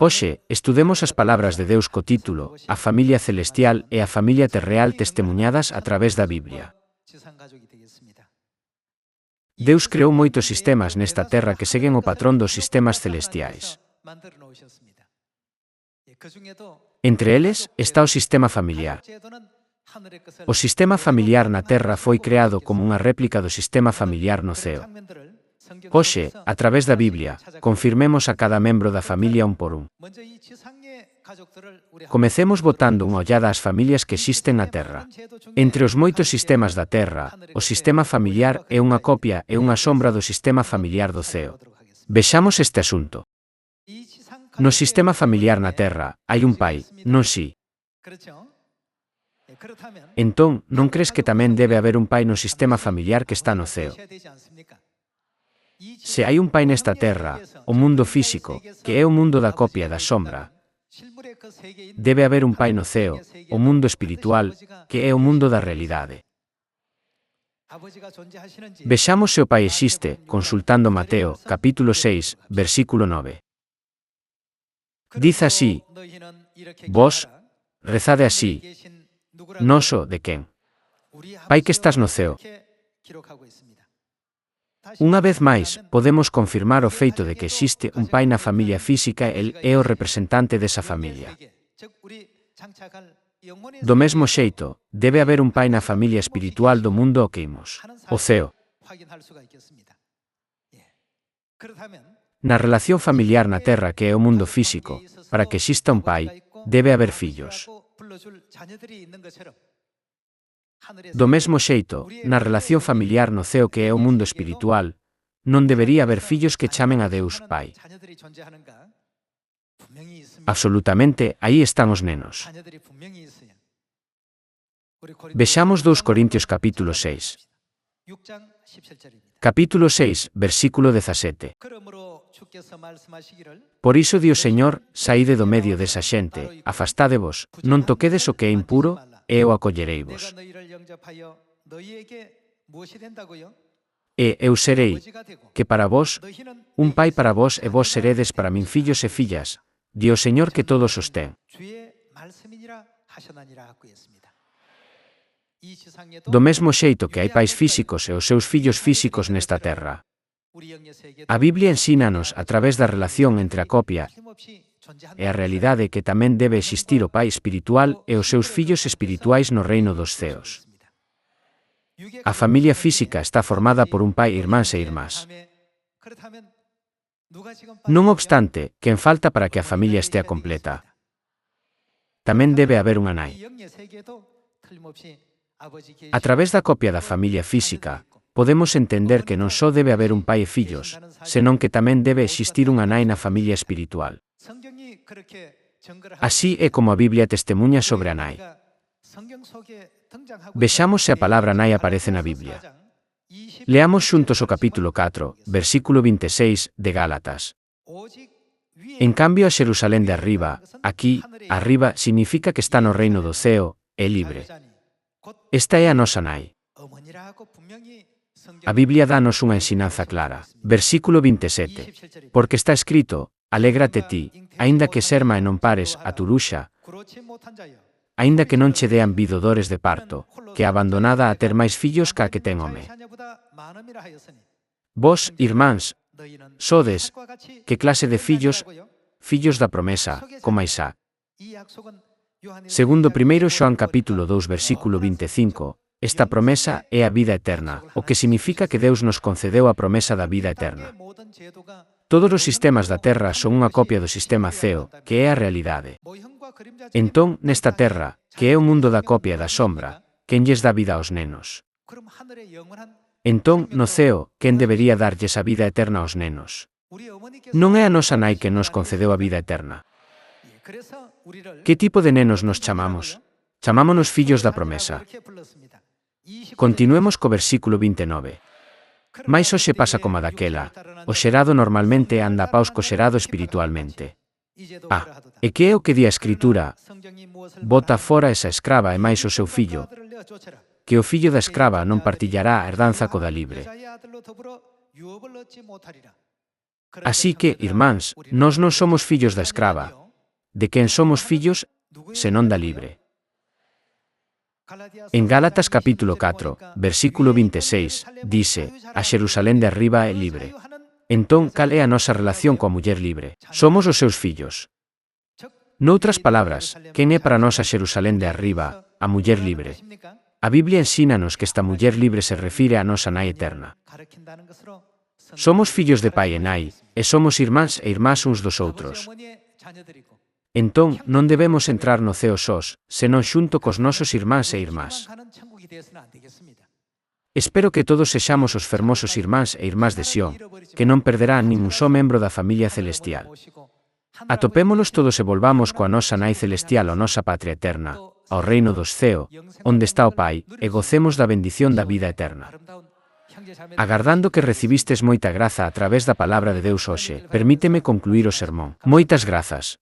Hoxe, estudemos as palabras de Deus co título A familia celestial e a familia terreal testemuñadas a través da Biblia. Deus creou moitos sistemas nesta terra que seguen o patrón dos sistemas celestiais. Entre eles está o sistema familiar. O sistema familiar na terra foi creado como unha réplica do sistema familiar no ceo. Hoxe, a través da Biblia, confirmemos a cada membro da familia un por un. Comecemos botando unha ollada ás familias que existen na terra. Entre os moitos sistemas da terra, o sistema familiar é unha copia e unha sombra do sistema familiar do ceo. Vexamos este asunto. No sistema familiar na terra, hai un pai, non si? Entón, non crees que tamén debe haber un pai no sistema familiar que está no ceo? Se hai un pai nesta terra, o mundo físico, que é o mundo da copia da sombra, debe haber un pai no ceo, o mundo espiritual, que é o mundo da realidade. Vexamos se o pai existe, consultando Mateo, capítulo 6, versículo 9. Diz así: Vos, rezade así, noso de quen? Pai que estás no ceo. Unha vez máis, podemos confirmar o feito de que existe un pai na familia física e el é o representante desa familia. Do mesmo xeito, debe haber un pai na familia espiritual do mundo ao que imos, o ceo. Na relación familiar na terra que é o mundo físico, para que exista un pai, debe haber fillos. Do mesmo xeito, na relación familiar no ceo que é o mundo espiritual, non debería haber fillos que chamen a Deus Pai. Absolutamente, aí están os nenos. Vexamos 2 Corintios capítulo 6. Capítulo 6, versículo 17. Por iso di o Señor, saíde do medio desa xente, afastádevos, non toquedes o que é impuro, e eu acollereivos. E eu serei, que para vos, un pai para vos e vos seredes para min fillos e fillas, di o Señor que todos os ten. Do mesmo xeito que hai pais físicos e os seus fillos físicos nesta terra. A Biblia ensínanos a través da relación entre a copia e a realidade que tamén debe existir o pai espiritual e os seus fillos espirituais no reino dos ceos. A familia física está formada por un pai, irmáns e irmás. Non obstante, quen falta para que a familia estea completa? Tamén debe haber unha nai. A través da copia da familia física, podemos entender que non só debe haber un pai e fillos, senón que tamén debe existir unha nai na familia espiritual. Así é como a Biblia testemuña sobre a nai. Vexamos se a palabra nai aparece na Biblia. Leamos xuntos o capítulo 4, versículo 26 de Gálatas. En cambio a Xerusalén de arriba, aquí, arriba significa que está no reino do ceo, é libre. Esta é a nosa nai. A Biblia dános unha ensinanza clara. Versículo 27. Porque está escrito: Alégrate ti, aínda que serma e non pares a turuxa, aínda que non che dean vidodores de parto, que abandonada a ter máis fillos ca que ten home. Vos, irmáns, sodes, que clase de fillos? Fillos da promesa, como Isaac. Segundo 1 Xoán capítulo 2 versículo 25, esta promesa é a vida eterna, o que significa que Deus nos concedeu a promesa da vida eterna. Todos os sistemas da terra son unha copia do sistema ceo, que é a realidade. Entón, nesta terra, que é o mundo da copia e da sombra, quen lles dá vida aos nenos? Entón, no ceo, quen debería darlles a vida eterna aos nenos? Non é a nosa nai que nos concedeu a vida eterna. Que tipo de nenos nos chamamos? Chamámonos fillos da promesa. Continuemos co versículo 29. Mais hoxe pasa como a daquela, o xerado normalmente anda a paus co xerado espiritualmente. E que é o que di a Escritura? Bota fora esa escrava e máis o seu fillo, que o fillo da escrava non partillará a herdanza co da libre. Así que, irmáns, nós non somos fillos da escrava. De quen somos fillos, senón da libre. En Gálatas capítulo 4, versículo 26, dice, a Xerusalén de arriba é libre. Entón, cal é a nosa relación coa muller libre? Somos os seus fillos. Noutras palabras, quen é para nós a Xerusalén de arriba, a muller libre? A Biblia ensínanos que esta muller libre se refire á nosa nai eterna. Somos fillos de pai e nai, e somos irmáns e irmás uns dos outros. Entón, non debemos entrar no ceo sós, senón xunto cos nosos irmáns e irmás. Espero que todos sexamos os fermosos irmáns e irmás de Sión, que non perderán nin un só membro da familia celestial. Atopémonos todos e volvamos coa nosa nai celestial á nosa patria eterna, ao reino dos ceo, onde está o Pai, e gocemos da bendición da vida eterna. Agardando que recibistes moita graza a través da palabra de Deus hoxe, permíteme concluir o sermón. Moitas grazas.